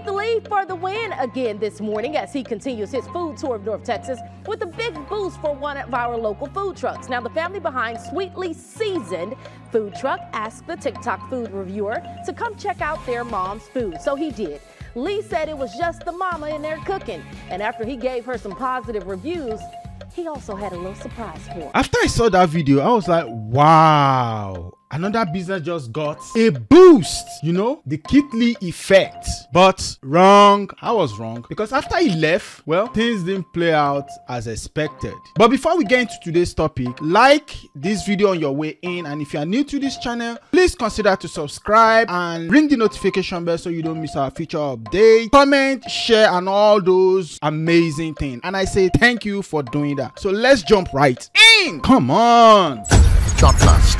Keith Lee for the win again this morning as he continues his food tour of North Texas with a big boost for one of our local food trucks. Now, the family behind Sweetly Seasoned Food Truck asked the TikTok food reviewer to come check out their mom's food, so he did. Lee said it was just the mama in there cooking, and after he gave her some positive reviews, he also had a little surprise for her. After I saw that video, I was like, wow, another business just got a boost, you know, the Keith Lee effect. But wrong, I was wrong, because after he left, well, things didn't play out as expected. But before we get into today's topic, like this video on your way in, and if you are new to this channel, please consider to subscribe and ring the notification bell so you don't miss our future update. Comment, share, and all those amazing things. And I say thank you for doing that. So let's jump right in. Come on. Drop blast.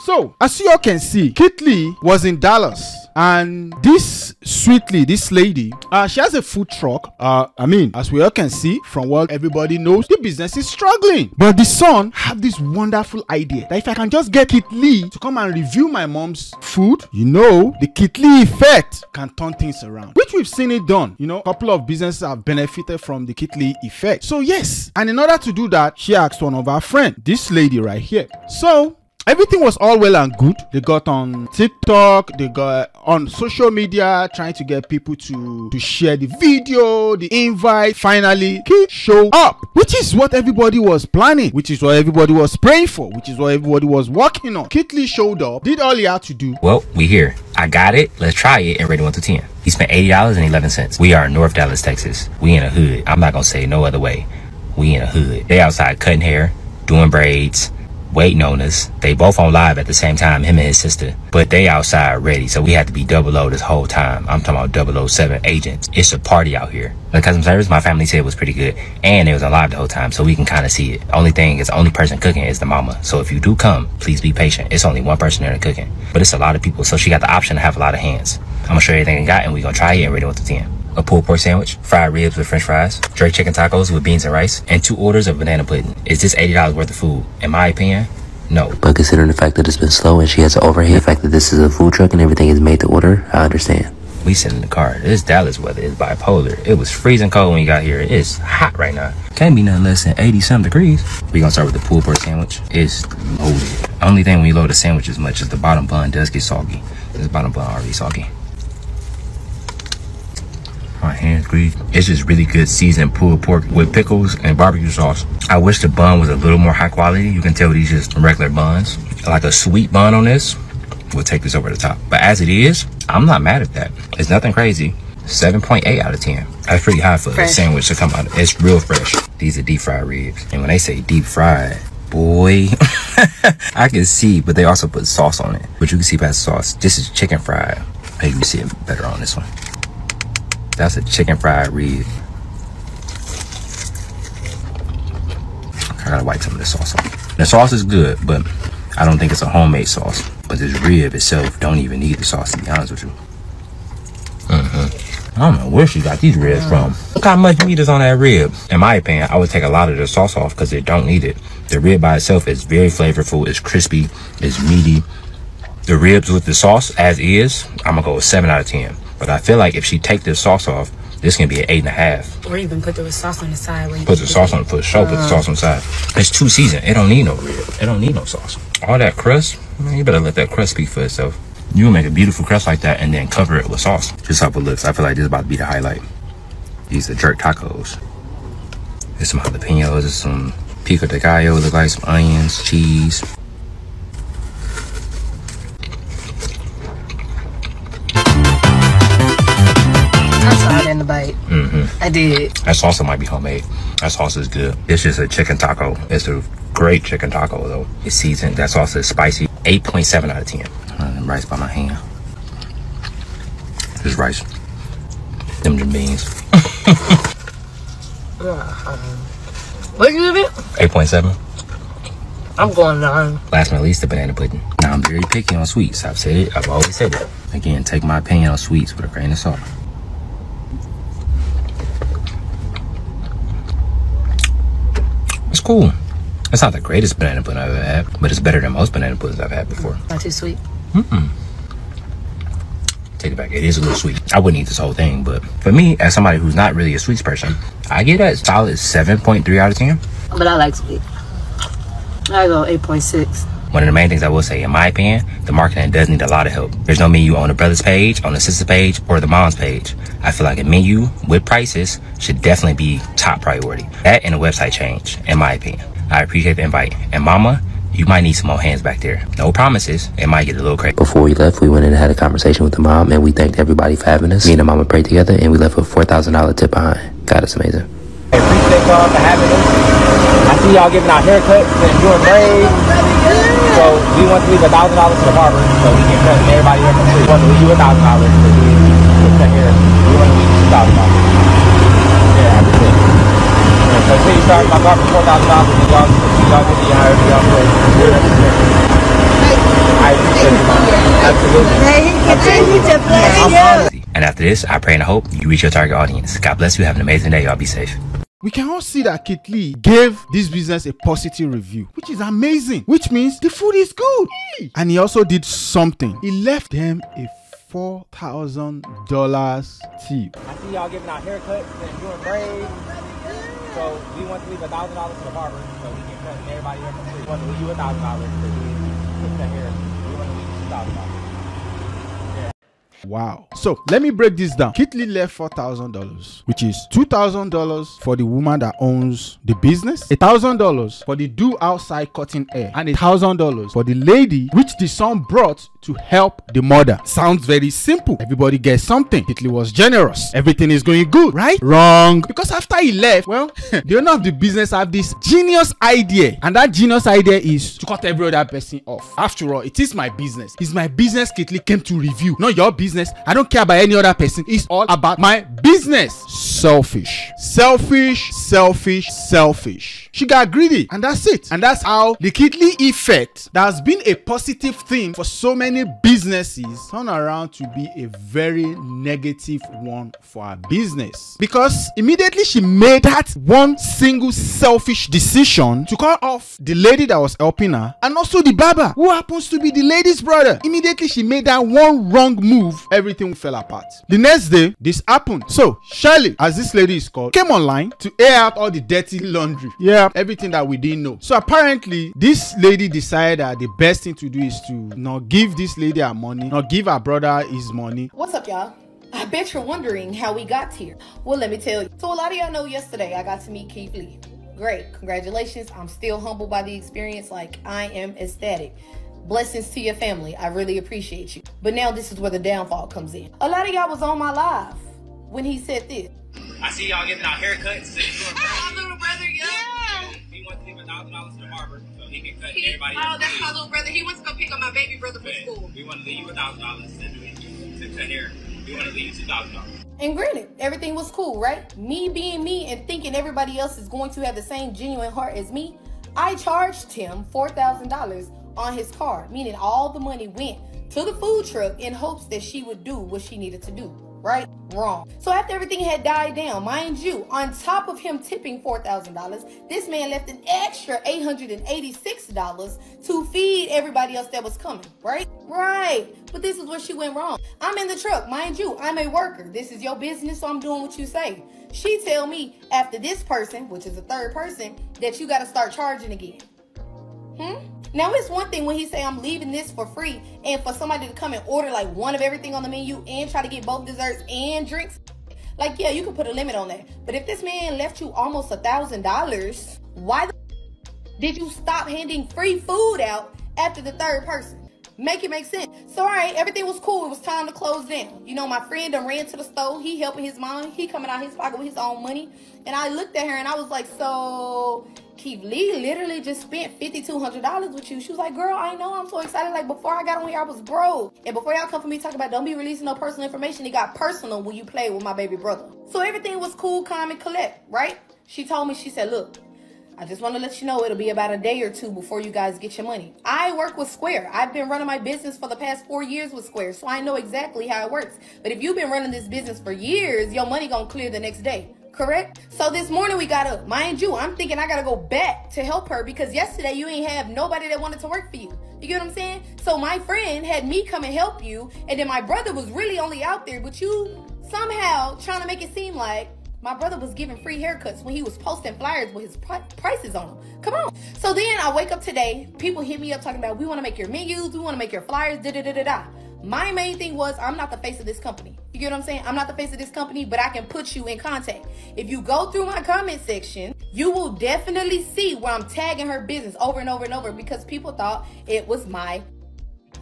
So, as you all can see, Keith Lee was in Dallas, and this Sweetly, this lady, she has a food truck. As we all can see from what everybody knows, the business is struggling. But the son had this wonderful idea that if I can just get Keith Lee to come and review my mom's food, you know, the Keith Lee effect can turn things around, which we've seen it done. You know, a couple of businesses have benefited from the Keith Lee effect. So yes, and in order to do that, she asked one of our friends, this lady right here. So everything was all well and good. They got on TikTok, they got on social media trying to get people to share the video, the invite. Finally, Keith showed up, which is what everybody was planning, which is what everybody was praying for, which is what everybody was working on. Keith Lee showed up, did all he had to do. Well, we here. I got it. Let's try it and rate it 1 to 10. He spent $80.11. We are in North Dallas, Texas. We in a hood. I'm not gonna say no other way. We in a hood. They outside cutting hair, doing braids, waiting on us. They both on live at the same time, him and his sister, but they outside ready, so we had to be 00 this whole time. I'm talking about 007 agents. It's a party out here. The customer service, my family said, was pretty good, and it was on live the whole time, so we can kind of see it. Only thing is, the only person cooking is the mama, so if you do come, please be patient. It's only one person there cooking, but it's a lot of people, so she got the option to have a lot of hands. I'm gonna show you everything I got, and we gonna try it and rate it 1 to 10. A pulled pork sandwich, fried ribs with french fries, jerk chicken tacos with beans and rice, and 2 orders of banana pudding. Is this $80 worth of food? In my opinion, no. But considering the fact that it's been slow and she has an overhead, the fact that this is a food truck and everything is made to order, I understand. We sit in the car. This Dallas weather is bipolar. It was freezing cold when we got here. It's hot right now. Can't be nothing less than 80-some degrees. We gonna start with the pulled pork sandwich. It's loaded. Only thing when you load a sandwich as much as the bottom bun does get soggy. This bottom bun already soggy. My hands greasy. It's just really good seasoned pulled pork with pickles and barbecue sauce. I wish the bun was a little more high quality. You can tell these just regular buns. Like a sweet bun on this will take this over the top. But as it is, I'm not mad at that. It's nothing crazy. 7.8 out of 10. That's pretty high for a sandwich to come out. It's real fresh. These are deep fried ribs. And when they say deep fried, boy, I can see, but they also put sauce on it. But you can see past the sauce. This is chicken fried. Maybe you see it better on this one. That's a chicken fried rib. I gotta wipe some of the sauce off. The sauce is good, but I don't think it's a homemade sauce. But this rib itself don't even need the sauce, to be honest with you. I don't know where she got these ribs from. Look how much meat is on that rib. In my opinion, I would take a lot of the sauce off because it don't need it. The rib by itself is very flavorful. It's crispy. It's meaty. The ribs with the sauce as is, I'm gonna go with 7 out of 10. But I feel like if she take this sauce off, this can be an 8.5. Or even put the sauce on the side. Where you put the sauce on, for sure, put the sauce on the side. It's too seasoned. It don't need no rib. It don't need no sauce. All that crust, man, you better let that crust speak for itself. You will make a beautiful crust like that and then cover it with sauce. Just how it looks. I feel like this is about to be the highlight. These are jerk tacos. There's some jalapenos, there's some pico de gallo, look like some onions, cheese. In the bite. I did. That sauce might be homemade. That sauce is good. It's just a chicken taco. It's a great chicken taco though. It's seasoned. That sauce is spicy. 8.7 out of 10. Rice by my hand. Just rice. Them beans. What you give it? 8.7. I'm going down. Last but not least, the banana pudding. Now I'm very picky on sweets. I've said it. I've always said it. Again, take my opinion on sweets with a grain of salt. It's cool. It's not the greatest banana pudding I've ever had, but it's better than most banana puddings I've had before. Not too sweet. Take it back. It is a little sweet. I wouldn't eat this whole thing, but for me, as somebody who's not really a sweets person, I get a solid 7.3 out of 10. But I like sweet. I go 8.6. One of the main things I will say, in my opinion, the marketing does need a lot of help. There's no menu on the brother's page, on the sister page, or the mom's page. I feel like a menu with prices should definitely be top priority. That and a website change, in my opinion. I appreciate the invite. And mama, you might need some more hands back there. No promises. It might get a little crazy. Before we left, we went in and had a conversation with the mom, and we thanked everybody for having us. Me and the mama prayed together, and we left with a $4,000 tip behind. God, it's amazing. I appreciate y'all for having us. I see y'all giving out haircuts and doing braids. So we want to leave $1,000 to the barber so we can cut everybody hair for free. We want to leave you $1,000 to cut hair. We want to leave you $2,000. Yeah, that's it. So say you start my barber for $4,000 and y'all get the higher y'all play. I appreciate it, man. Absolutely. And after this, I pray and I hope you reach your target audience. God bless you. Have an amazing day. Y'all be safe. We can all see that Kit Lee gave this business a positive review, which is amazing, which means the food is good. And he also did something. He left them a $4,000 tip. I see y'all giving out haircuts and doing braids. So we want to leave $1,000 to the barber so we can cut everybody hair for free. We want to leave you $1,000 to cut hair. We want to leave you $2,000. Wow. So let me break this down. Kit Lee left $4,000, which is $2,000 for the woman that owns the business, $1,000 for the do outside cutting hair, and $1,000 for the lady which the son brought to help the mother. Sounds very simple. Everybody gets something. Kit Lee was generous. Everything is going good, right? Wrong. Because after he left, well, the owner of the business have this genius idea, and that genius idea is to cut every other person off. After all, it is my business. It's my business Kit Lee came to review, not your business. I don't care about any other person. It's all about my business. Selfish. Selfish, selfish, selfish. She got greedy, and that's it. And that's how the Kit Lee effect, that has been a positive thing for so many businesses, turned around to be a very negative one for her business. Because immediately she made that one single selfish decision to cut off the lady that was helping her, and also the barber, who happens to be the lady's brother. Immediately she made that one wrong move, everything fell apart. The next day, this happened. So Shirley, as this lady is called, came online to air out all the dirty laundry. Yeah, everything that we didn't know. So apparently, this lady decided that the best thing to do is to not give this lady her money, not give her brother his money. What's up, y'all? I bet you're wondering how we got here. Well, let me tell you. So a lot of y'all know yesterday I got to meet Kit Lee. Great, congratulations. I'm still humbled by the experience. Like, I am ecstatic. Blessings to your family. I really appreciate you. But now this is where the downfall comes in. A lot of y'all was on my live when he said this. I see y'all giving out haircuts. My little brother, yeah. He wants to leave $1,000 to the barber so he can cut everybody. Oh, that's my little brother. He wants to go pick up my baby brother from school. We want to leave you $1,000 to cut hair. We want to leave you $2,000. And granted, everything was cool, right? Me being me and thinking everybody else is going to have the same genuine heart as me, I charged him $4,000 on his card, meaning all the money went to the food truck in hopes that she would do what she needed to do. Right? Wrong. So after everything had died down, mind you, on top of him tipping $4,000, this man left an extra $886 to feed everybody else that was coming. Right? Right. But this is where she went wrong. I'm in the truck. Mind you, I'm a worker. This is your business, so I'm doing what you say. She tell me after this person, which is a third person, that you got to start charging again. Now, it's one thing when he say I'm leaving this for free and for somebody to come and order like one of everything on the menu and try to get both desserts and drinks. Like, yeah, you can put a limit on that. But if this man left you almost $1,000, why did you stop handing free food out after the third person? Make it make sense. So, all right, everything was cool. It was time to close down. You know, my friend done ran to the store. He helping his mom. He coming out his pocket with his own money. And I looked at her and I was like, so Kit Lee literally just spent $5,200 with you. She was like, girl, I know. I'm so excited. Like, before I got on here, I was broke. And before y'all come for me talking about don't be releasing no personal information, it got personal when you played with my baby brother. So everything was cool, calm, and collect, right? She told me, she said, look, I just want to let you know it'll be about a day or two before you guys get your money. I work with Square. I've been running my business for the past 4 years with Square, so I know exactly how it works. But if you've been running this business for years, your money gonna clear the next day. correct? So this morning we got up. Mind you, I'm thinking I gotta go back to help her because yesterday you ain't have nobody that wanted to work for you. You get what I'm saying? So my friend had me come and help you, and then my brother was really only out there, but you somehow trying to make it seem like my brother was giving free haircuts when he was posting flyers with his prices on them. Come on. So then I wake up today, people hit me up talking about, we want to make your menus, we want to make your flyers, da-da-da-da-da. My main thing was, I'm not the face of this company. You get what I'm saying? I'm not the face of this company, but I can put you in contact. If you go through my comment section, you will definitely see where I'm tagging her business over and over and over because people thought it was my.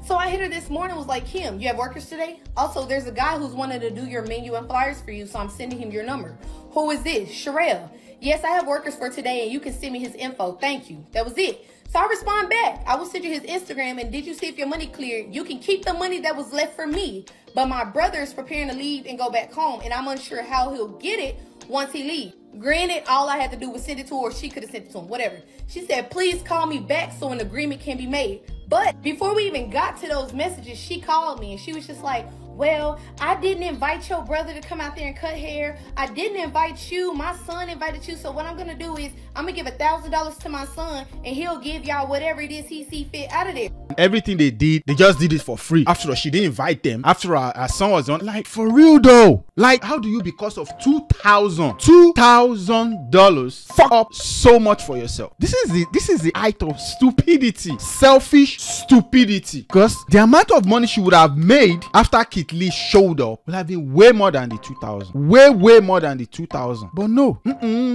So I hit her this morning, was like, Kim, you have workers today? Also, there's a guy who's wanted to do your menu and flyers for you, so I'm sending him your number. Who is this? Sherelle. Yes, I have workers for today, and you can send me his info. Thank you. That was it. So I respond back. I will send you his Instagram, and did you see if your money cleared? You can keep the money that was left for me, but my brother is preparing to leave and go back home, and I'm unsure how he'll get it once he leaves. Granted, all I had to do was send it to her, or she could have sent it to him, whatever. She said, please call me back so an agreement can be made. But before we even got to those messages, she called me and she was just like, well, I didn't invite your brother to come out there and cut hair. I didn't invite you. My son invited you. So what I'm going to do is I'm going to give $1,000 to my son and he'll give y'all whatever it is he see fit out of there. Everything they did, they just did it for free. After all, she didn't invite them. After our son was on, like, for real though. Like, how do you, because of $2,000 fuck up so much for yourself? This is the height of stupidity, selfish stupidity. Because the amount of money she would have made after Kit Lee showed up would have been way more than the 2,000. Way more than the 2,000. But no,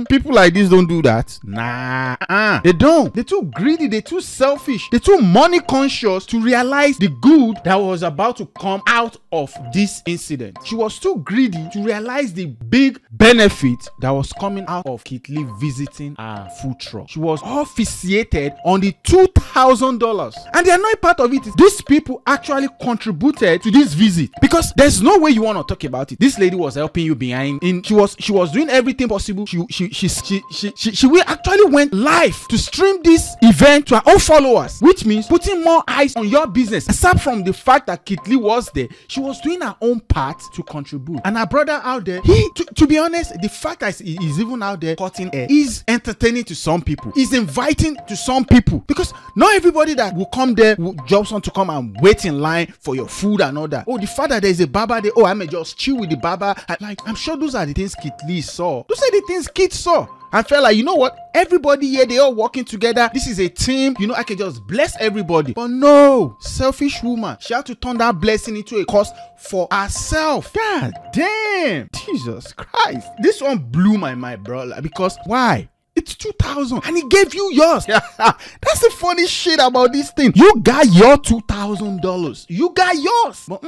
people like this don't do that. Nah, they don't. They're too greedy. They're too selfish. They're too money conscious to realize the good that was about to come out of this incident. She was too greedy to realize the big benefit that was coming out of Kit Lee visiting our food truck. She was all fixated on the $2,000. And the annoying part of it is these people actually contributed to this visit, because there's no way you want to talk about it. This lady was helping you behind. She was doing everything possible. She will actually went live to stream this event to her own followers, which means putting more eyes on your business. Aside from the fact that Kit Lee was there, she was doing her own part to contribute. And her brother out there, to be honest, the fact that he's even out there cutting hair is entertaining to some people. He's inviting to some people, because not everybody that will come there will just want to come and wait in line for your food and all that. Oh, the fact that there's a barber there, oh, I may just chill with the barber. I'm sure those are the things Kit Lee saw. Those are the things Kit saw. I felt like, you know what? Everybody here, they all working together. This is a team. You know, I can just bless everybody. But no, selfish woman. She had to turn that blessing into a curse for herself. God damn. Jesus Christ. This one blew my mind, bro. Like, because why? It's 2,000 and he gave you yours. That's the funny shit about this thing. You got your $2,000. You got yours. But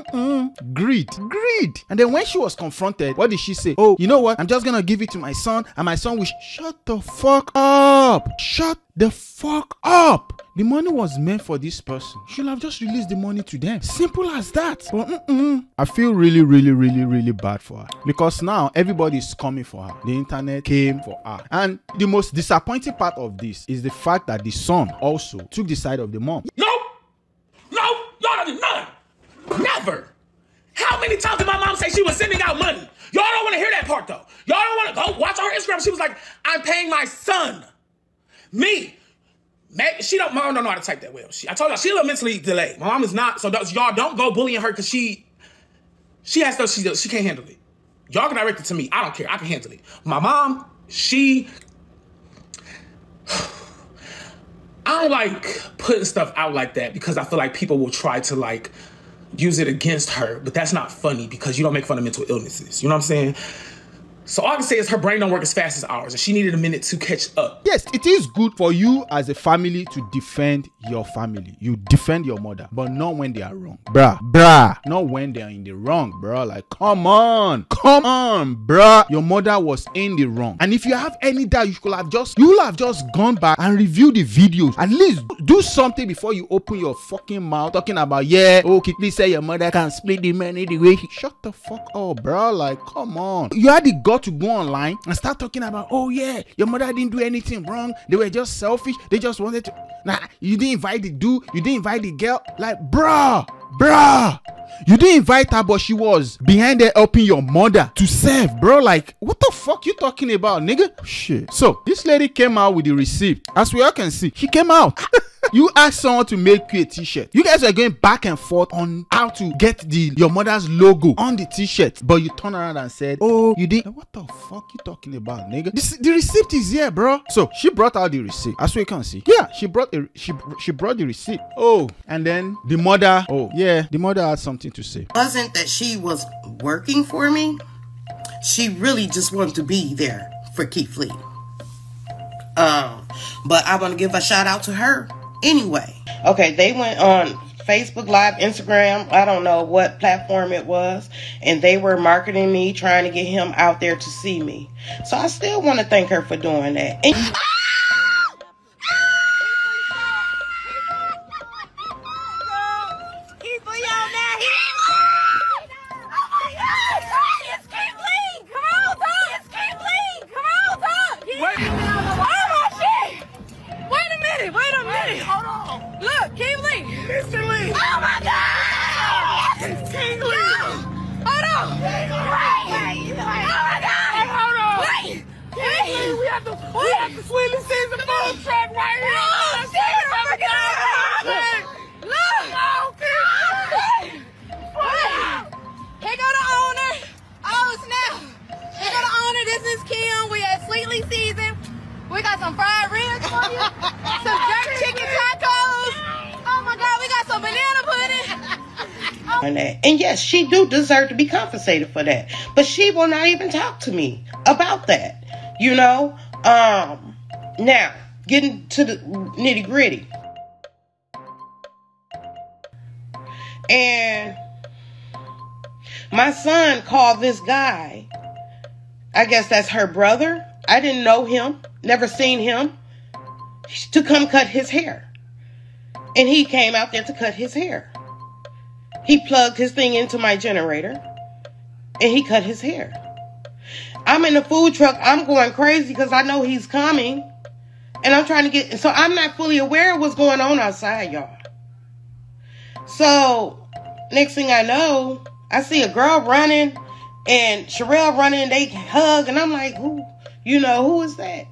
greed. And then when she was confronted, what did she say? Oh, you know what? I'm just gonna give it to my son, and my son will shut the fuck up. Shut the fuck up. The money was meant for this person. She'll have just released the money to them. Simple as that. But I feel really bad for her, because now everybody is coming for her. The internet came for her. And the most disappointing part of this is the fact that the son also took the side of the mom. No, y'all don't do none. Never. How many times did my mom say she was sending out money? Y'all don't want to hear that part though. Y'all don't want to go watch her Instagram. She was like, I'm paying my son. Me. Maybe mom don't know how to type that well. I told y'all, she's a little mentally delayed. My mom is not, so y'all don't go bullying her, because she has stuff she can't handle it. Y'all can direct it to me. I don't care. I can handle it. My mom, I don't like putting stuff out like that, because I feel like people will try to like use it against her, but that's not funny, because you don't make fun of mental illnesses. You know what I'm saying? So all I can say is her brain don't work as fast as ours, and she needed a minute to catch up. Yes, it is good for you as a family to defend your family. You defend your mother, but not when they are wrong. Bruh. Not when they are in the wrong, bruh. Like, come on, bruh. Your mother was in the wrong. And if you have any doubt, you will have just gone back and review the videos. At least do something before you open your fucking mouth talking about, yeah, oh, Kit Lee said your mother can split the money the way she. Shut the fuck up, bruh. Like, come on. You had the gut to go online and start talking about, oh yeah, your mother didn't do anything wrong, they were just selfish, they just wanted to. Nah, you didn't invite the dude, you didn't invite the girl. Like, bruh, Bruh. You didn't invite her, but she was behind there helping your mother to serve, bro. Like, what the fuck you talking about, nigga? Shit. So, this lady came out with the receipt. As we all can see, she came out. You asked someone to make you a t-shirt. You guys were going back and forth on how to get your mother's logo on the t-shirt, but you turn around and said, oh, you didn't. What the fuck you talking about, nigga? The receipt is here, bro. So she brought out the receipt. As we can see, yeah, she brought the receipt. Oh, and then the mother, oh yeah, the mother had something to say. It wasn't that she was working for me. She really just wanted to be there for Keith Lee. But I want to give a shout out to her anyway. Okay, they went on Facebook Live, Instagram, I don't know what platform it was, and they were marketing me, trying to get him out there to see me. So I still want to thank her for doing that. And we got some fried ribs for you, some jerk chicken tacos. Oh my God, we got some banana pudding. And yes, she do deserve to be compensated for that. But she will not even talk to me about that. You know? Now, getting to the nitty gritty. And my son called this guy. I guess that's her brother. I didn't know him. Never seen him. To come cut his hair. And he came out there to cut his hair. He plugged his thing into my generator. And he cut his hair. I'm in the food truck. I'm going crazy because I know he's coming. And I'm trying to get... So I'm not fully aware of what's going on outside, y'all. So, next thing I know, I see a girl running. And Sherelle running. They hug. And I'm like, who? You know, who is that?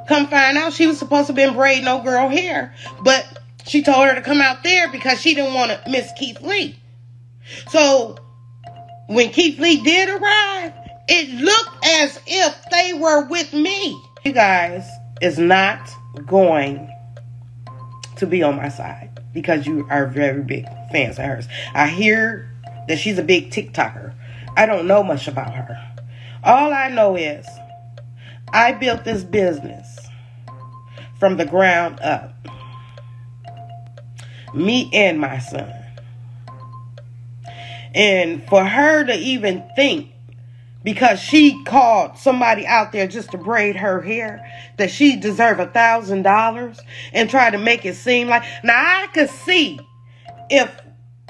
Come find out, she was supposed to have been braiding no girl hair. But she told her to come out there because she didn't want to miss Keith Lee. So, when Keith Lee did arrive, it looked as if they were with me. You guys is not going to be on my side because you are very big fans of hers. I hear that she's a big TikToker. I don't know much about her. All I know is I built this business from the ground up. Me and my son. And for her to even think, because she called somebody out there just to braid her hair, that she deserved $1,000 and try to make it seem like... Now, I could see if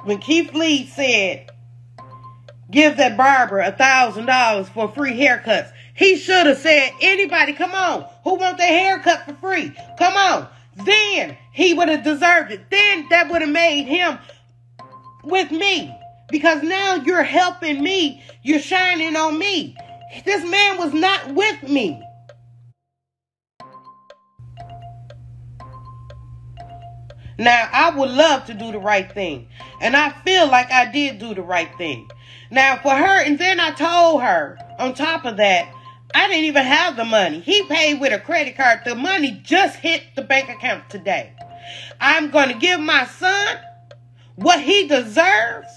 when Keith Lee said, give that barber $1,000 for free haircuts, he should have said, anybody, come on, who want their haircut for free? Come on. Then he would have deserved it. Then that would have made him with me. Because now you're helping me. You're shining on me. This man was not with me. Now, I would love to do the right thing. And I feel like I did do the right thing. Now, for her, and then I told her, on top of that, I didn't even have the money. He paid with a credit card. The money just hit the bank account today. I'm going to give my son what he deserves.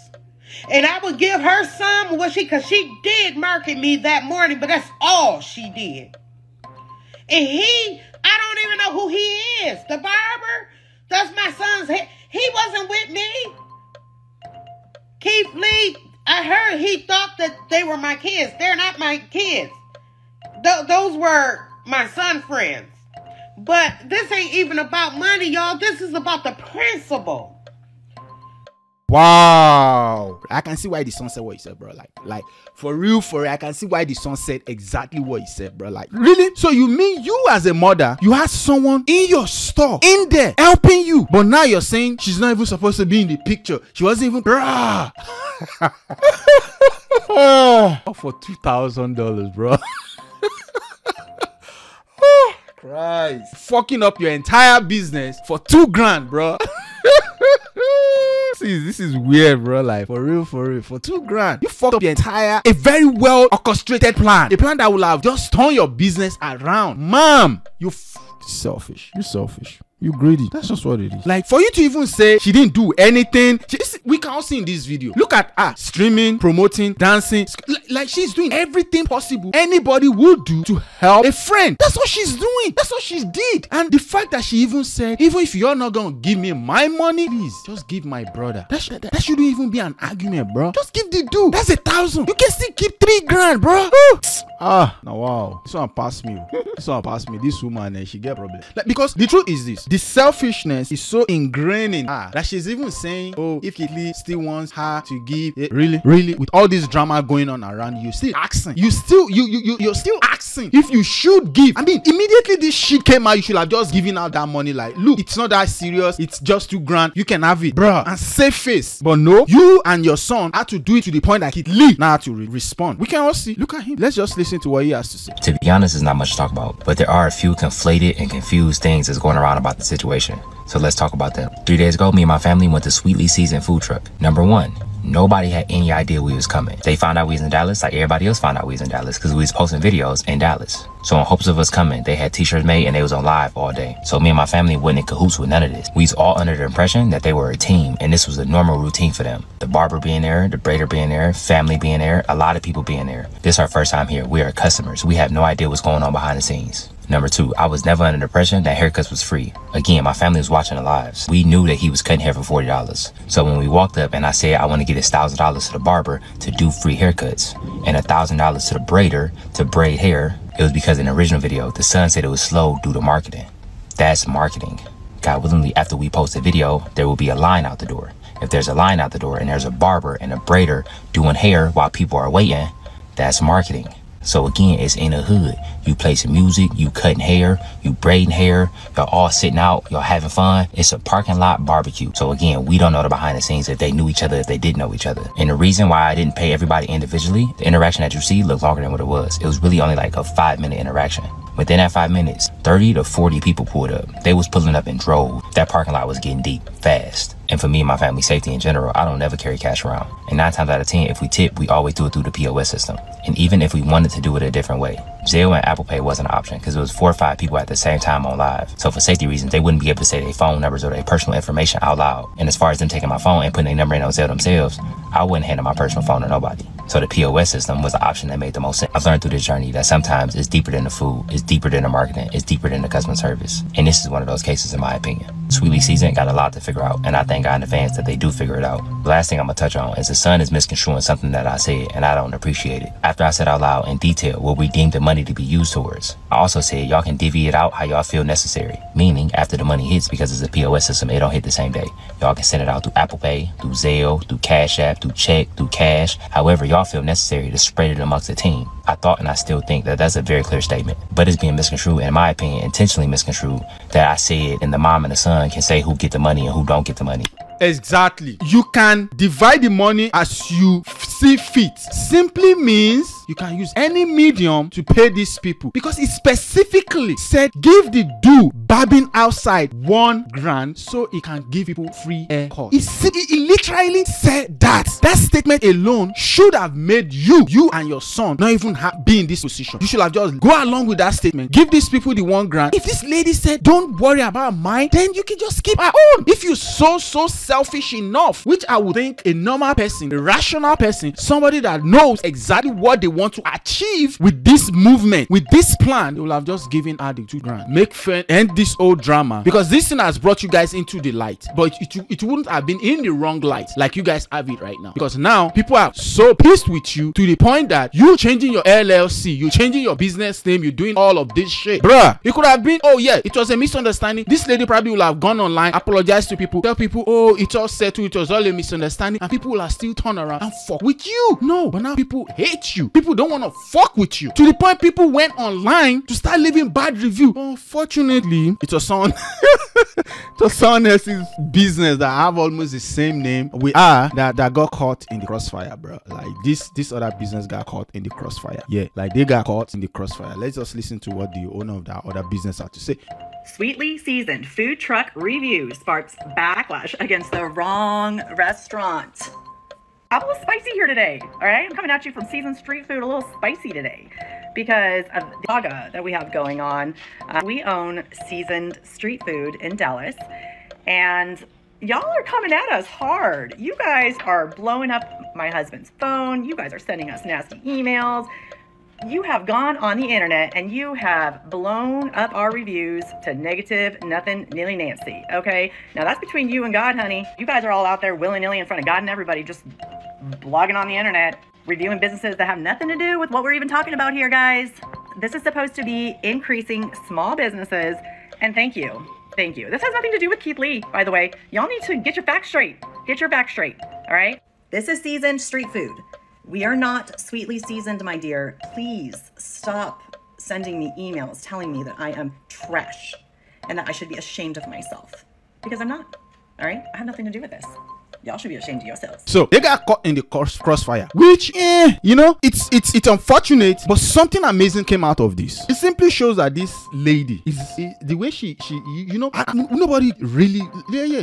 And I would give her some because she did market me that morning, but that's all she did. And I don't even know who he is. The barber, that's my son's hair. He wasn't with me. Keith Lee, I heard he thought that they were my kids. They're not my kids. Those were my son's friends. But this ain't even about money, y'all. This is about the principle. Wow. I can see why the son said what he said, bro. Like for real, I can see why the son said exactly what he said, bro. Like, really? So you mean you as a mother, you had someone in your store, in there, helping you, but now you're saying she's not even supposed to be in the picture. She wasn't even, bruh. For $2,000, bro. Christ. Fucking up your entire business for $2,000, bro. This is weird, bro. Like, for real, for $2,000, you fucked up your entire, a very well orchestrated plan, a plan that will have just turned your business around. Mom, you selfish. You selfish. You greedy. That's just what it is. Like, for you to even say she didn't do anything, we can all see in this video. Look at her streaming, promoting, dancing. Like she's doing everything possible anybody would do to help a friend. That's what she's doing. That's what she did. And the fact that she even said, even if you're not gonna give me my money, please just give my brother. That shouldn't even be an argument, bro. Just give the dude. That's $1,000. You can still keep $3,000, bro. Now wow. This one pass me. This woman, she get problem. Like, because the truth is this. The selfishness is so ingrained in her that she's even saying, oh, if Kitli still wants her to give it, really, with all this drama going on around you, still asking. You're still asking if you should give. I mean, immediately this shit came out, you should have just given out that money. Like, look, it's not that serious. It's just $2,000. You can have it, bruh, and save face. But no, you and your son had to do it to the point that Kitli now had to respond. We can all see. Look at him. Let's just listen to what he has to say. To be honest, there's not much to talk about, but there are a few conflated and confused things that's going around about the situation. So let's talk about them. 3 days ago, me and my family went to Sweetly Seasoned food truck. Number one, nobody had any idea we was coming. They found out we was in Dallas like everybody else found out we was in Dallas because we was posting videos in Dallas. So in hopes of us coming, they had t-shirts made and they was on live all day. So me and my family wasn't in cahoots with none of this. We was all under the impression that they were a team and this was a normal routine for them. The barber being there, the braider being there, family being there, a lot of people being there. This is our first time here. We are customers. We have no idea what's going on behind the scenes. Number two, I was never under the impression that haircuts was free. Again, my family was watching the lives. We knew that he was cutting hair for $40. So when we walked up and I said I want to get $1,000 to the barber to do free haircuts and $1,000 to the braider to braid hair, it was because in the original video, the son said it was slow due to marketing. That's marketing. God willingly, after we post a video, there will be a line out the door. If there's a line out the door and there's a barber and a braider doing hair while people are waiting, that's marketing. So again, it's in the hood. You play some music, you cutting hair, you braiding hair, y'all all sitting out, y'all having fun. It's a parking lot barbecue. So again, we don't know the behind the scenes if they knew each other, if they didn't know each other. And the reason why I didn't pay everybody individually, the interaction that you see looked longer than what it was. It was really only like a 5-minute interaction. Within that 5 minutes, 30 to 40 people pulled up. They was pulling up in droves. That parking lot was getting deep, fast. And for me and my family's safety in general, I don't never carry cash around. And 9 times out of 10, if we tip, we always do it through the POS system. And even if we wanted to do it a different way, Zelle and Apple Pay wasn't an option because it was 4 or 5 people at the same time on live. So for safety reasons, they wouldn't be able to say their phone numbers or their personal information out loud. And as far as them taking my phone and putting their number in on Zelle themselves, I wouldn't hand my personal phone to nobody. So the POS system was the option that made the most sense. I've learned through this journey that sometimes it's deeper than the food, it's deeper than the marketing, it's deeper than the customer service. And this is one of those cases in my opinion. Sweetly Seasoned got a lot to figure out, and I thank God in advance that they do figure it out. The last thing I'm gonna touch on is the son is misconstruing something that I said, and I don't appreciate it. After I said out loud in detail what we deemed the money to be used towards, I also said y'all can divvy it out how y'all feel necessary. Meaning, after the money hits, because it's a POS system, it don't hit the same day. Y'all can send it out through Apple Pay, through Zelle, through Cash App, through check, through cash, however y'all feel necessary to spread it amongst the team. I thought and I still think that that's a very clear statement, but it's being misconstrued, in my opinion, intentionally misconstrued, that I said and the mom and the son can say who get the money and who don't get the money. Exactly. You can divide the money as you see fit. Simply means you can use any medium to pay these people, because it specifically said give the dude barbing outside $1,000 so he can give people free haircut. It literally said that. That statement alone should have made you and your son not even be in this position. You should have just go along with that statement. Give these people the $1,000. If this lady said don't worry about mine, then you can just keep her own. If you so selfish enough, which I would think a normal person, a rational person, somebody that knows exactly what they want to achieve with this movement, with this plan, they will have just given her the 2 grand. Make fair, end this whole drama, because this thing has brought you guys into the light, but it wouldn't have been in the wrong light like you guys have it right now, because now people are so pissed with you to the point that you changing your LLC, you changing your business name, you're doing all of this shit. Bruh, it could have been, oh yeah, it was a misunderstanding. This lady probably will have gone online, apologize to people, tell people, oh, it's all settled, it was all a misunderstanding, and people will have still turn around and fuck with you. No, but now people hate you. People don't want to fuck with you, to the point people went online to start leaving bad review. Unfortunately, it was someone it was someone else's business that have almost the same name we are that got caught in the crossfire, bro. Like this other business got caught in the crossfire. Yeah, like they got caught in the crossfire. Let's just listen to what the owner of that other business had to say. Sweetly Seasoned food truck review sparks backlash against the wrong restaurant. I'm a little spicy here today, all right? I'm coming at you from Seasoned Street Food a little spicy today because of the saga that we have going on. We own Seasoned Street Food in Dallas, and y'all are coming at us hard. You guys are blowing up my husband's phone. You guys are sending us nasty emails. You have gone on the internet and you have blown up our reviews to negative nothing nilly Nancy, okay? Now that's between you and God, honey. You guys are all out there willy-nilly in front of God and everybody just blogging on the internet, reviewing businesses that have nothing to do with what we're even talking about here, guys. This is supposed to be increasing small businesses, and thank you. Thank you. This has nothing to do with Keith Lee, by the way. Y'all need to get your facts straight. Get your facts straight, all right? This is Seasoned Street Food. We are not sweetly seasoned, my dear. Please stop sending me emails telling me that I am trash and that I should be ashamed of myself, because I'm not, all right? I have nothing to do with this. Y'all should be ashamed of yourselves. So they got caught in the crossfire, which, you know, it's unfortunate, but something amazing came out of this. It simply shows that this lady is the way she you know, nobody really,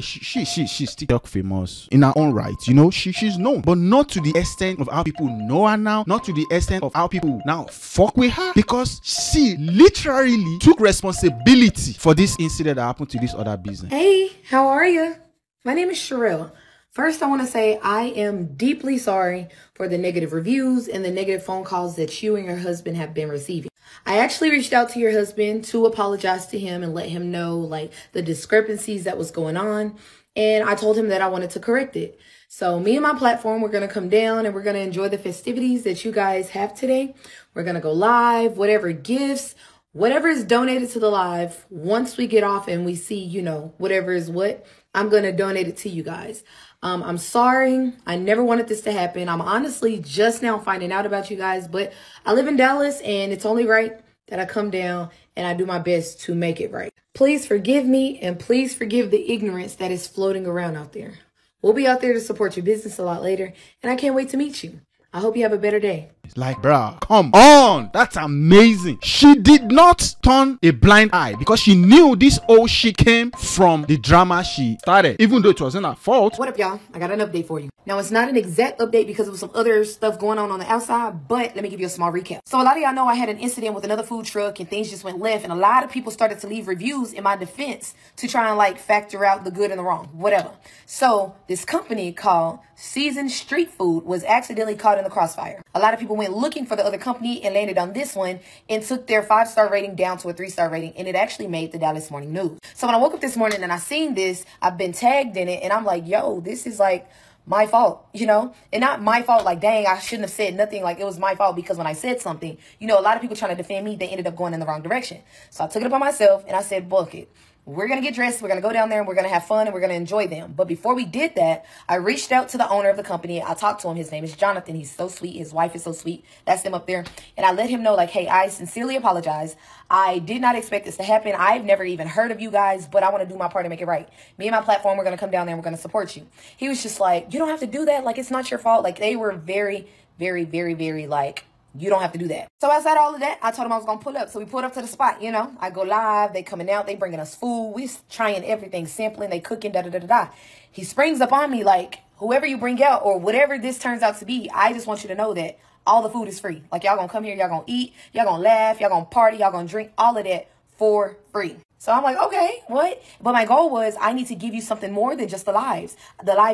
she's TikTok famous in her own right. You know, she's known, but not to the extent of how people know her now, not to the extent of how people now fuck with her, because she literally took responsibility for this incident that happened to this other business. Hey, how are you? My name is Sherelle. First, I want to say I am deeply sorry for the negative reviews and the negative phone calls that you and your husband have been receiving. I actually reached out to your husband to apologize to him and let him know like the discrepancies that was going on. And I told him that I wanted to correct it. So me and my platform, we're going to come down and we're going to enjoy the festivities that you guys have today. We're going to go live, whatever gifts, whatever is donated to the live. Once we get off and we see, you know, whatever is what, I'm going to donate it to you guys. I'm sorry. I never wanted this to happen. I'm honestly just now finding out about you guys, but I live in Dallas and it's only right that I come down and I do my best to make it right. Please forgive me and please forgive the ignorance that is floating around out there. We'll be out there to support your business a lot later, and I can't wait to meet you. I hope you have a better day. Like, bruh, come on. That's amazing. She did not turn a blind eye because she knew this whole shit came from the drama she started, even though it wasn't her fault. What up, y'all? I got an update for you. Now, it's not an exact update because of some other stuff going on the outside, but let me give you a small recap. So a lot of y'all know I had an incident with another food truck and things just went left, and a lot of people started to leave reviews in my defense to try and like factor out the good and the wrong, whatever. So this company called Seasoned Street Food was accidentally caught in the crossfire. A lot of people went looking for the other company and landed on this one and took their 5-star rating down to a 3-star rating, and it actually made the Dallas Morning News. So when I woke up this morning and I seen this, I've been tagged in it, and I'm like, yo, this is like my fault, you know, and not my fault. Like, dang, I shouldn't have said nothing. Like, it was my fault because when I said something, you know, a lot of people trying to defend me, they ended up going in the wrong direction. So I took it upon myself and I said, book it. We're going to get dressed. We're going to go down there and we're going to have fun and we're going to enjoy them. But before we did that, I reached out to the owner of the company. I talked to him. His name is Jonathan. He's so sweet. His wife is so sweet. That's them up there. And I let him know, like, hey, I sincerely apologize. I did not expect this to happen. I've never even heard of you guys, but I want to do my part to make it right. Me and my platform, we're going to come down there and we're going to support you. He was just like, you don't have to do that. Like, it's not your fault. Like, they were very, very, very, very like, you don't have to do that. So outside all of that, I told him I was going to pull up. So we pulled up to the spot, you know. I go live. They coming out. They bringing us food. We trying everything, sampling. They cooking, da-da-da-da-da. He springs up on me like, whoever you bring out or whatever this turns out to be, I just want you to know that all the food is free. Like, y'all going to come here. Y'all going to eat. Y'all going to laugh. Y'all going to party. Y'all going to drink. All of that for free. So I'm like, okay, what? But my goal was I need to give you something more than just the live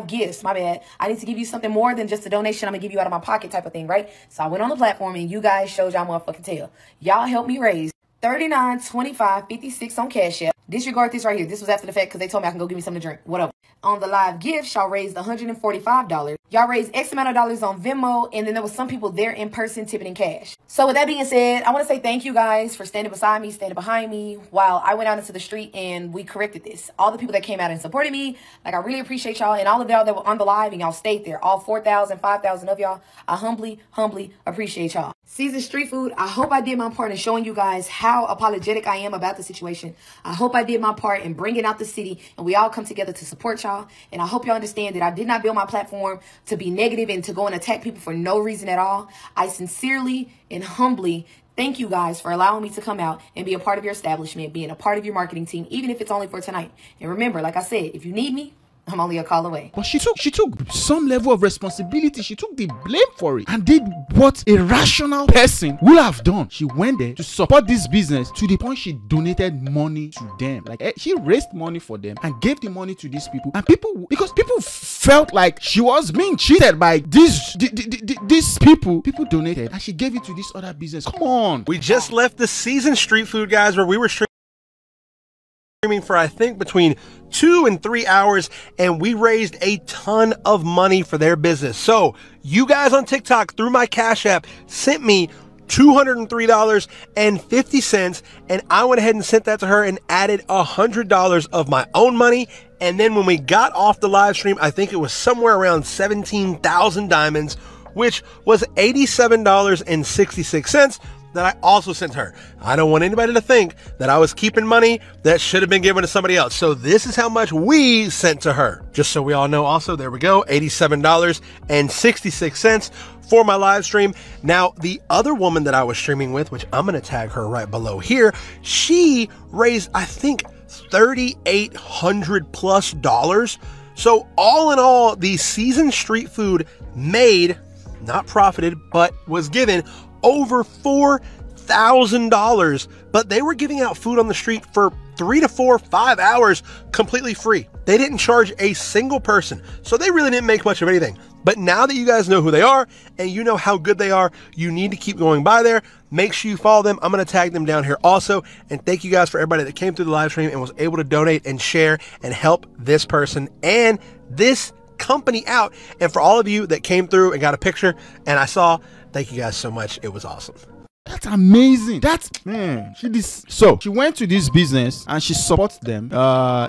gifts, my bad. I need to give you something more than just a donation I'm going to give you out of my pocket type of thing, right? So I went on the platform and you guys showed y'all motherfucking tail. Y'all helped me raise $39.25.56 on Cash App. Disregard this right here. This was after the fact because they told me I can go give me something to drink. Whatever. On the live gifts, y'all raised $145. Y'all raised X amount of dollars on Venmo, and then there was some people there in person tipping in cash. So with that being said, I want to say thank you guys for standing beside me, standing behind me while I went out into the street and we corrected this. All the people that came out and supported me, like, I really appreciate y'all, and all of y'all that were on the live and y'all stayed there, all 4,000, 5,000 of y'all, I humbly appreciate y'all. Seasoned Street Food, I hope I did my part in showing you guys how apologetic I am about the situation. I hope I did my part in bringing out the city and we all come together to support y'all. And I hope y'all understand that I did not build my platform to be negative and to go and attack people for no reason at all. I sincerely and humbly thank you guys for allowing me to come out and be a part of your establishment, being a part of your marketing team, even if it's only for tonight. And remember, like I said, if you need me, I'm only a call away. But she took some level of responsibility. She took the blame for it and did what a rational person would have done. She went there to support this business to the point she donated money to them. Like, she raised money for them and gave the money to these people. And because people felt like she was being cheated by these people. People donated and she gave it to this other business. Come on. We just left the Seasoned Street Food, guys, where we were streaming for I think between 2 and 3 hours, and we raised a ton of money for their business. So you guys on TikTok through my Cash App sent me $203.50, and I went ahead and sent that to her and added $100 of my own money. And then when we got off the live stream, I think it was somewhere around 17,000 diamonds, which was $87.66 that I also sent her. I don't want anybody to think that I was keeping money that should have been given to somebody else. So this is how much we sent to her. Just so we all know also, there we go, $87.66 for my live stream. Now, the other woman that I was streaming with, which I'm going to tag her right below here, she raised, I think, $3,800 plus. So all in all, the Seasoned Street Food made, not profited, but was given over $4,000, but they were giving out food on the street for 3 to 4, 5 hours completely free. They didn't charge a single person, so they really didn't make much of anything. But now that you guys know who they are and you know how good they are, you need to keep going by there. Make sure you follow them. I'm going to tag them down here also. And thank you guys for everybody that came through the live stream and was able to donate and share and help this person and this company out. And for all of you that came through and got a picture and I saw, thank you guys so much. It was awesome. That's amazing. That's, man, so she went to this business and she supports them.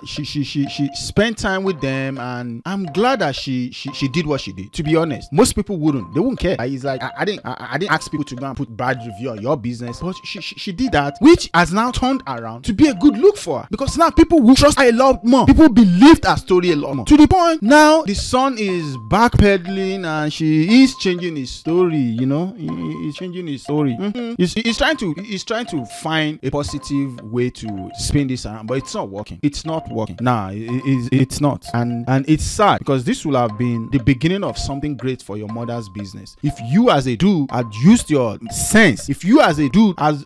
She spent time with them, and I'm glad that she did what she did. To be honest, most people wouldn't. They wouldn't care. It's like I didn't ask people to go and put bad review on your business, but she did that, which has now turned around to be a good look for her, because now people will trust her a lot more. People believed her story a lot more, to the point now the son is backpedaling and she is changing his story. You know, he's changing his story. He's trying to find a positive way to spin this around, but it's not working. It's not working. Nah, it's not. And it's sad, because this will have been the beginning of something great for your mother's business. If you as a dude had used your sense, if you as a dude have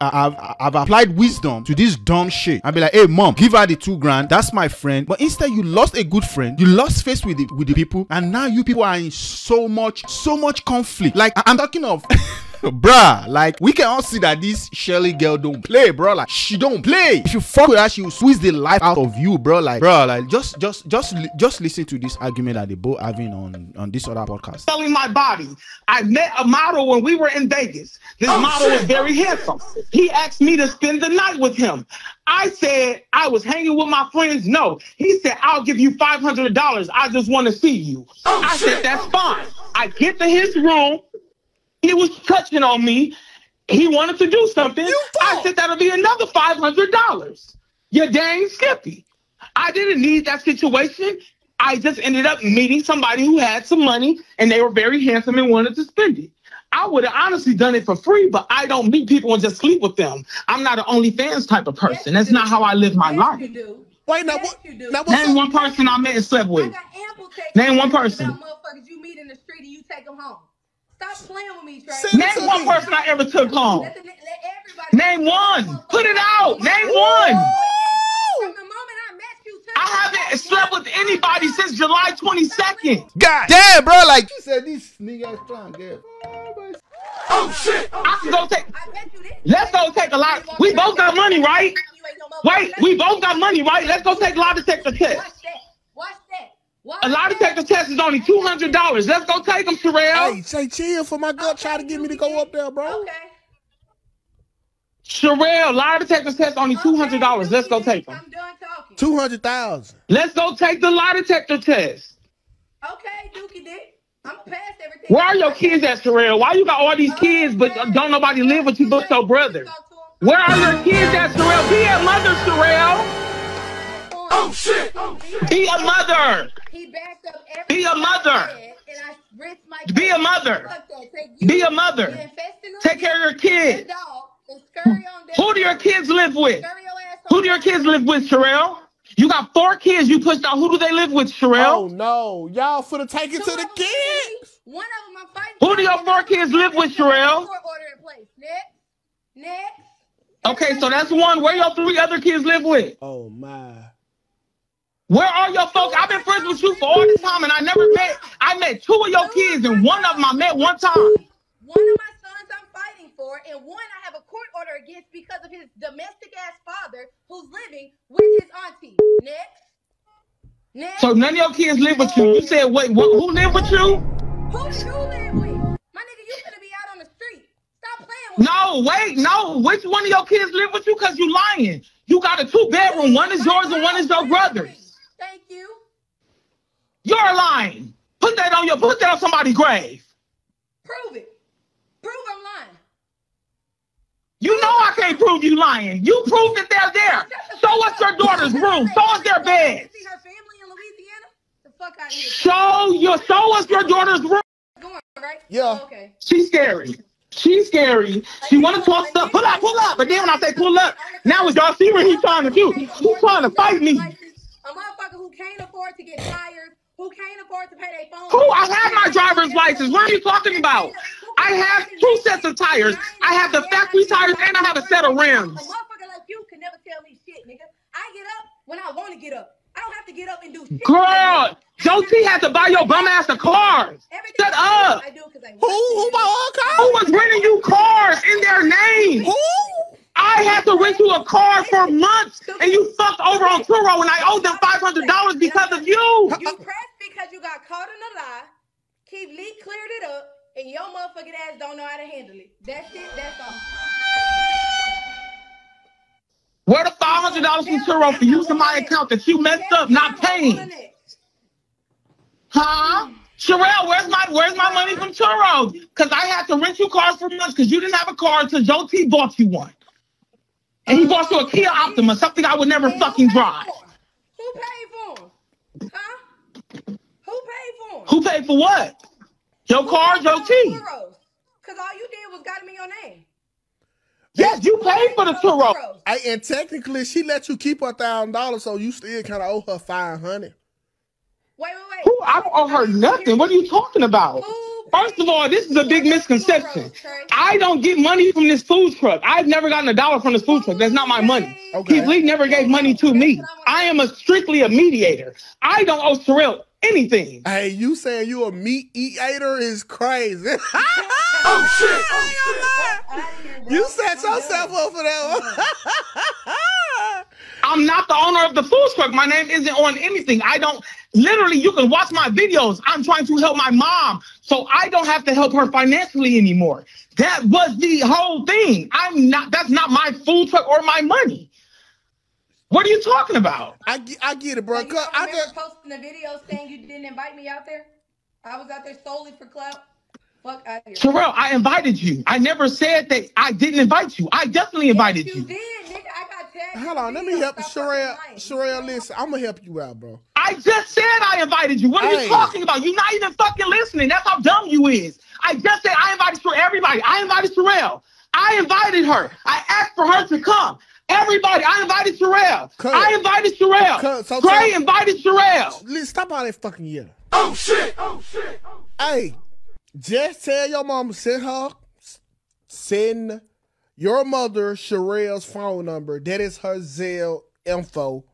applied wisdom to this dumb shit and be like, hey mom, give her the $2,000, that's my friend. But instead you lost a good friend, you lost face with the people, and now you people are in so much conflict. Like, I'm talking of bruh, like, we can all see that this Shelly girl don't play, bro. Like, she don't play. If you fuck with her, she will squeeze the life out of you, bro. Like, just listen to this argument that they both having on this other podcast. Selling my body. I met a model when we were in Vegas. This model was very handsome. He asked me to spend the night with him. I said I was hanging with my friends. No. He said, I'll give you $500. I just want to see you. I said, that's fine. I get to his room. He was touching on me. He wanted to do something. I said, that'll be another $500. You're dang skippy. I didn't need that situation. I just ended up meeting somebody who had some money, and they were very handsome and wanted to spend it. I would have honestly done it for free, but I don't meet people and just sleep with them. I'm not an OnlyFans type of person. That's not how I live my life. Wait, now what? Name one person I met and slept with. Name one person. Motherfuckers you meet in the street and you take them home. Stop playing with me, Trey. Name one person I ever took home. Name one. Put it out. Name one. slept with anybody since July 22nd. God damn, bro. Like you said, these niggas trying to get. Oh shit! I can go take. Let's go take a lot. We both got money, right? Wait, we both got money, right? Let's go take a lie detector test. Watch that. A lie detector test is only $200. Let's go take them, Sherelle. Hey, say chill for my gut trying to get me to go up there, bro. Okay. Sherelle, lie detector test only $200. Let's go take them. I'm done talking. 200,000. Let's go take the lie detector test. Okay, Dookie Dick. I'm past everything. Where are your kids at, Sherelle? Why you got all these kids, but don't nobody live with you but your brother? Where are your kids at, Sherelle? Be a mother, Sherelle. Oh shit! Be a mother. He backed up everything. Be a mother. And I risked my Be a mother. Be a mother. Take care of your kids. Who do your kids live with? Who do your kids live with, Sherelle? You got 4 kids you pushed out. Who do they live with, Sherelle? Oh no, y'all finna take it to the kids. One of them I'm fighting. Who do your 4 kids live with, Sherelle? Next. Okay, so that's one. Where your 3 other kids live with? Oh my. Where are your folks? I've been friends with you for all this time, and I met 2 of your kids, and one of them I met one time. One of my sons I'm fighting for, and one I have a court order against because of his domestic ass father who's living with his auntie. Next. So none of your kids live with you. You said, wait, who live with you? Who do you live with? My nigga, you gonna be out on the street. Stop playing with me. No. Which one of your kids live with you? Because you lying. You got a 2-bedroom. One is yours and one is your brother's. Thank you. You're lying. Put that on somebody's grave. Prove it. Prove I'm lying. You know I can't prove you lying. You prove that they're there. Show us your daughter's room. Show us their bed. See her family in Louisiana? The fuck out of here. Show us your daughter's room. Going, right? Yeah. Oh, okay. She's scary. She want to talk stuff. Pull up. But then when I say pull up, now y'all see what he's trying to do. He's trying to fight me. A motherfucker who can't afford to get tires, who can't afford to pay their phone. Who? I have my driver's license. What are you talking about? I have 2 sets of tires. I have the factory tires and I have a set of rims. A motherfucker like you can never tell me shit, nigga. I get up when I want to get up. I don't have to get up and do shit. Girl, Joe T had to buy your bum ass a car. Shut up. I do because I Who bought a car? Who was renting you cars in their name? Who? I had to rent you a car for months, and you fucked over on Turo, and I owed them $500 because of you. You pressed because you got caught in a lie. Keith Lee cleared it up, and your motherfucking ass don't know how to handle it. That's it. That's all. Where the $500 from Turo for using my account that you messed up not paying? Huh? Sherelle, where's my money from Turo? Because I had to rent you cars for months because you didn't have a car until Joe T bought you one. And he bought you a Kia Optima, something I would never fucking drive. Who paid for him? Huh? Who paid for him? Who paid for what? Your car, Joe T. Because all you did was got him in your name. Yes, you paid for the Turo. Hey, and technically, she let you keep her $1,000, so you still kind of owe her $500. Wait. Who? I don't owe her nothing. What are you talking about? First of all, this is a big misconception. I don't get money from this food truck. I've never gotten $1 from this food truck. That's not my money. Okay. Keith Lee never gave money to me. I am strictly a mediator. I don't owe Sherelle anything. Hey, you saying you a meat eater is crazy. Oh, shit. You set yourself up for that one. I'm not the owner of the food truck. My name isn't on anything. Literally, you can watch my videos. I'm trying to help my mom, so I don't have to help her financially anymore. That was the whole thing. That's not my food truck or my money. What are you talking about? I get it, bro. Like, I just posting the video saying you didn't invite me out there. I was out there solely for clout. Fuck out here. Sherelle, I invited you. I never said that I didn't invite you. I definitely invited you. You did, nigga. I got tagged. Hold on, let me help you, Sherelle. Sherelle, listen, I'm gonna help you out, bro. I just said I invited you. What are you talking about? You're not even fucking listening. That's how dumb you is. I just said I invited everybody. I invited Sherelle. I invited her. I asked for her to come. Everybody, I invited Sherelle. I invited Sherelle. Trey invited Sherelle. Stop all that fucking yelling. Oh shit. Hey, just tell your mama, send your mother Sherelle's phone number. That is her Zelle info.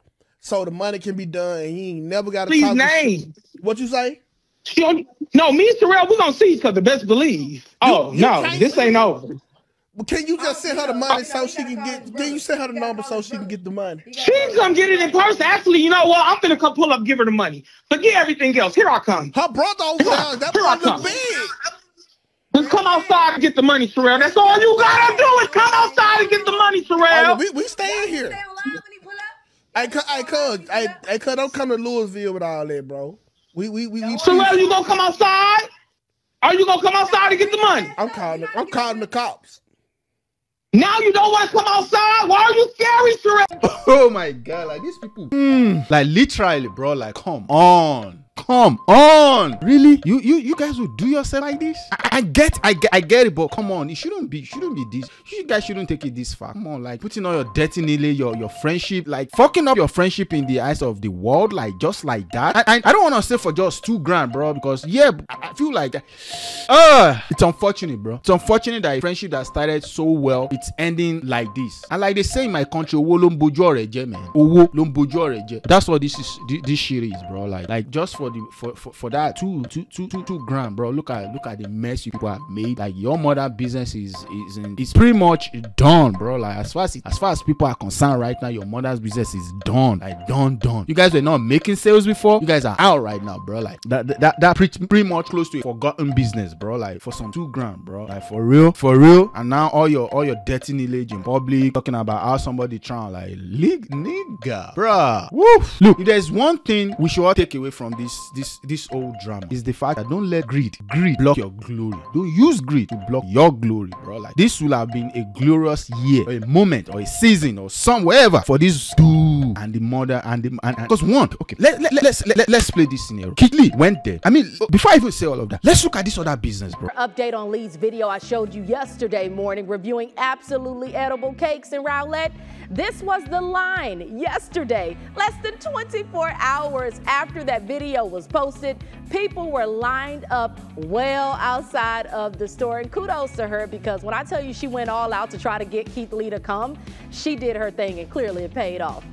so the money can be done, and he ain't never got to Please talk. name. What you say? No, me and Sherelle, we're gonna see each other. Best believe. Oh no, this ain't over. Well, can you just send her the money so she can get? Can you send her the number so she can get the money? She's gonna get it in person. Actually, you know what? I'm gonna come pull up, give her the money. Forget everything else. Here I come. Her brother over there. That brother big. Just come outside and get the money, Sherelle. That's all you gotta do is come outside and get the money, Sherelle. Oh, we staying here. Hey, cuz, don't come to Louisville with all that, bro. Sherelle, you gonna come outside? Are you gonna come outside and get the money? I'm calling the cops. Now you don't want to come outside? Why are you scary, Sherelle? Oh my God, like these people. Like literally, bro, like come on. Come on, really? You guys will do yourself like this? I get it, but come on, it shouldn't be this. You guys shouldn't take it this far. Come on, like putting all your dirty nearly your friendship, like fucking up your friendship in the eyes of the world, like just like that. I don't want to say for just $2,000, bro, because yeah, I feel like it's unfortunate, bro. It's unfortunate that a friendship that started so well, it's ending like this. And like they say in my country, owo lo ń bojú ọ̀rẹ́ jẹ́, man. Owo lo ń bojú ọ̀rẹ́ jẹ́. That's what this shit is, bro. Like just for that $2,000, bro. Look at the mess you people have made. Like your mother business is pretty much done, bro. Like as far as people are concerned right now, your mother's business is done. Like done. You guys were not making sales before. You guys are out right now, bro. Like that pretty much close to a forgotten business, bro. Like for some $2,000, bro. Like for real. And now all your dirty knowledge in public talking about how somebody trying like nigga, bro. Woof. Look, if there's one thing we should all take away from this old drama, is the fact that don't let greed block your glory. Don't use greed to block your glory, bro. Like this will have been a glorious year, or a moment, or a season, or wherever for this dude and the mother and because one, okay, let's play this scenario. Kid Lee went dead. I mean, before I even say all of that, let's look at this other business, bro. Update on Lee's video I showed you yesterday morning reviewing absolutely edible cakes in Rowlett. This was the line yesterday. Less than 24 hours after that video was posted, people were lined up well outside of the store. And kudos to her, because when I tell you she went all out to try to get Keith Lee to come, she did her thing and clearly it paid off.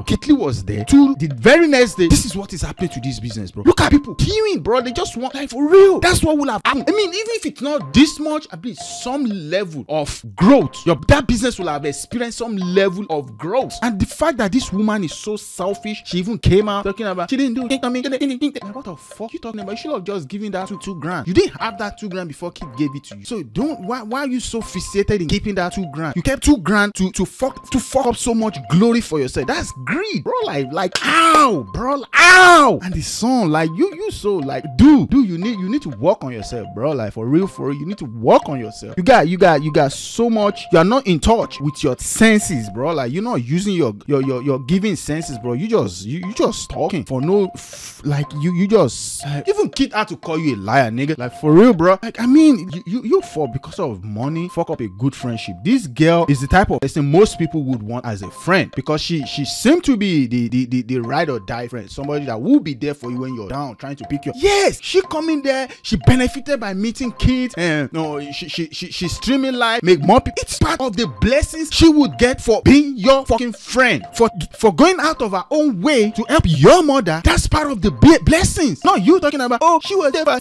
Keith Lee was there too. The very next day, this is what is happening to this business, bro. Look at people queuing, bro. They just want, like, for real. That's what will have happened. I mean, even if it's not this much, at least some level of growth. That business will have experienced some level of growth. And the fact that this woman is so selfish, she even came out talking about she didn't do it. Like, what the fuck you talking about? You should have just given that to $2,000. You didn't have that $2,000 before Keith gave it to you. So why are you so fixated in keeping that $2,000? You kept $2,000 to fuck up so much glory for yourself. That's greed, bro. Like ow, bro, ow. And the son, like you so like dude, you need to work on yourself, bro. Like for real, you need to work on yourself. You got so much. You are not in touch with your senses, bro. Like you're not using your giving senses, bro. You just talking for no, like you just even Kid had to call you a liar, nigga. Like for real, bro. Like I mean, you fall because of money, fuck up a good friendship. This girl is the type of person most people would want as a friend, because she seemed to be the ride or die friend, somebody that will be there for you when you're down, trying to pick you up. Yes, she coming there, she benefited by meeting kids, and she streaming live, make more people. It's part of the blessings she would get for being your fucking friend, for going out of her own way to help your mother. That's part of the blessings. Not you talking about, oh, she was there for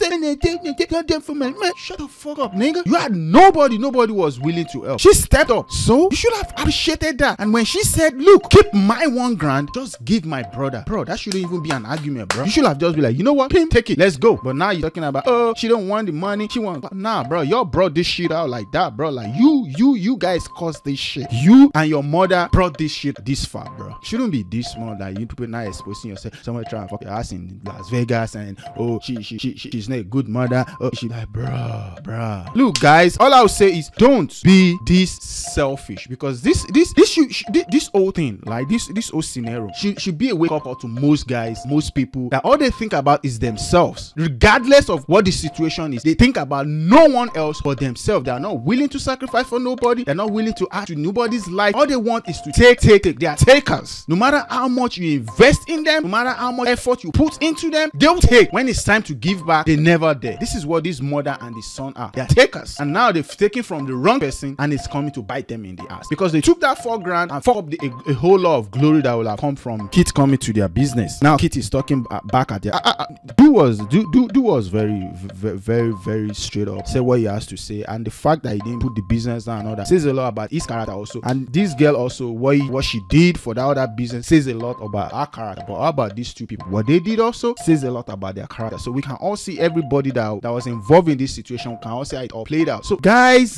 for my man. Shut the fuck up, nigga. You had nobody was willing to help. She stepped up, so you should have appreciated that. And when she said, look, keep my $1,000, just give my brother, bro, that shouldn't even be an argument, bro. You should have just be like, you know what, Pim, take it, let's go. But now you're talking about, oh, she don't want the money, she want, nah, bro, y'all brought this shit out like that, bro. Like you guys caused this shit. You and your mother brought this shit this far, bro. Shouldn't be this small that you people not exposing yourself. Somebody trying to fuck your ass in Las Vegas, and oh, she's not a good mother. Oh, she like, bro. Look, guys, all I'll say is don't be this selfish, because this whole thing, like this whole scenario should be a wake up call to most guys, most people, that all they think about is themselves. Regardless of what the situation is, they think about no one else but themselves. They are not willing to sacrifice for nobody. They're not willing to add to nobody's life. All they want is to take. They are takers. No matter how much you invest in them, no matter how much effort you put into them, they'll take. When it's time to give back, they never dare. This is what this mother and the son are. They are takers. And now they've taken from the wrong person, and it's coming to bite them in the ass, because they took that $4,000 and fucked up a whole lot of glory glory that will have come from Kit coming to their business. Now Kit is talking back at their do was very straight up, say what he has to say, and the fact that he didn't put the business down and all that says a lot about his character also. And this girl also, what she did for that other business says a lot about her character. But how about these two people? What they did also says a lot about their character. So we can all see everybody that was involved in this situation. We can all see how it all played out. So guys,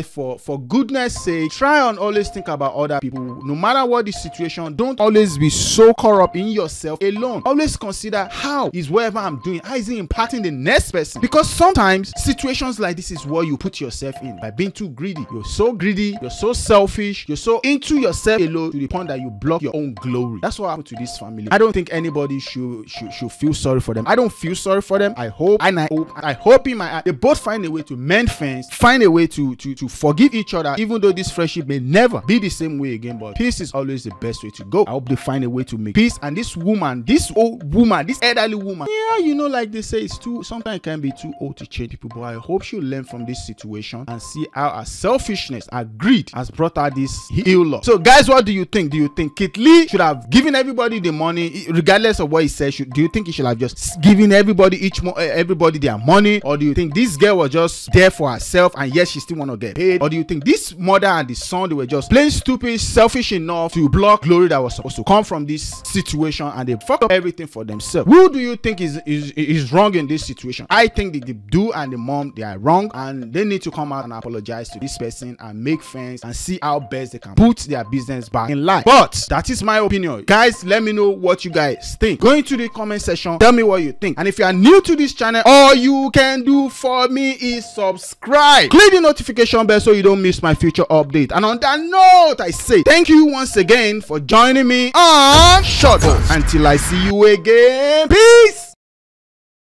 for goodness sake, try and always think about other people. No matter what the situation, don't always be so caught up in yourself alone. Always consider how is whatever I'm doing, how is it impacting the next person? Because sometimes situations like this is what you put yourself in by being too greedy. You're so greedy, you're so selfish, you're so into yourself alone to the point that you block your own glory. That's what happened to this family. I don't think anybody should feel sorry for them. I don't feel sorry for them. I hope in my heart they both find a way to mend fence, find a way to forgive each other, even though this friendship may never be the same way again. But peace is always the best way to go. I hope they find a way to make peace. And this woman, this old woman, this elderly woman, yeah, you know, like they say, sometimes it can be too old to change people. But I hope she'll learn from this situation and see how her selfishness, her greed has brought her this ill luck. So guys, what do you think? Do you think Kit Lee should have given everybody the money regardless of what he said? Do you think he should have just given everybody everybody their money? Or do you think this girl was just there for herself and yes, she still want to get paid? Or do you think this mother and the son, they were just plain stupid, selfish enough to block glory that was supposed to come from this situation, and they fucked up everything for themselves? Who do you think is wrong in this situation? I think the dude and the mom, they are wrong, and they need to come out and apologize to this person and make friends and see how best they can put their business back in line. But that is my opinion. Guys, let me know what you guys think. Go into the comment section, tell me what you think. And if you are new to this channel, all you can do for me is subscribe. Click the notification bell so you don't miss my future update. And on that note, I say thank you once again for joining me on Short. Until I see you again, peace.